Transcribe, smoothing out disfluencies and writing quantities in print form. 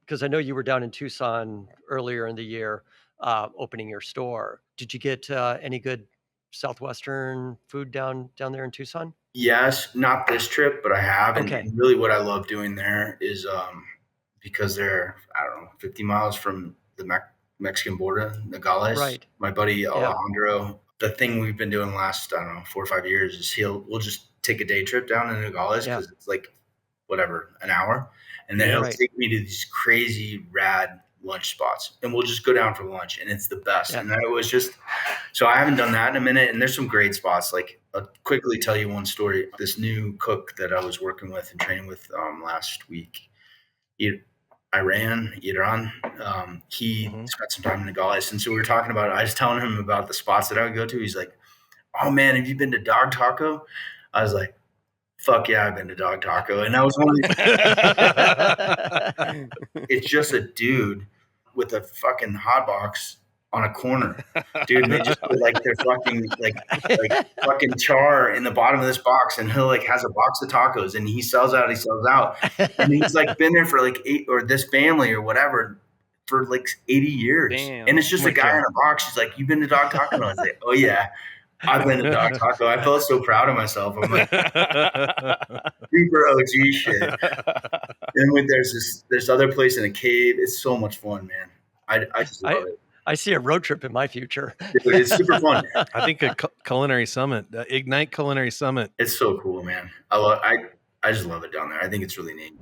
because I know you were down in Tucson earlier in the year, opening your store. Did you get any good Southwestern food down there in Tucson? Yes, not this trip, but I have. Okay. And really what I love doing there is because they're, I don't know, 50 miles from the Mexican border, Nogales. Right. My buddy Yeah. Alejandro, the thing we've been doing the last, I don't know, 4 or 5 years is we'll just take a day trip down to Nogales Yeah. because it's like whatever, an hour. And then he'll Right. take me to these crazy rad lunch spots and we'll just go down for lunch and it's the best. Yeah. And that was just, so I haven't done that in a minute. And there's some great spots. Like I'll quickly tell you one story. This new cook that I was working with and training with last week, Iran, he spent some time in Nogales. And so we were talking about it. I was telling him about the spots that I would go to. He's like, oh man, have you been to Dog Taco? I was like, fuck yeah, I've been to Dog Taco. And that was only it's just a dude with a fucking hot box on a corner. Dude, and they just put like their fucking like fucking char in the bottom of this box and he'll like has a box of tacos and he sells out. And he's like been there for like 8 or this family or whatever for like 80 years. Damn. And it's just a guy in a box. He's like, you've been to Dog Taco? And I was like, oh yeah. I've been to Dog Taco. I felt so proud of myself. I'm like, super OG shit. And there's other place in a cave. It's so much fun, man. I just love it. I see a road trip in my future. Dude, it's super fun. I think a culinary summit, Ignite Culinary Summit. It's so cool, man. I just love it down there. I think it's really neat.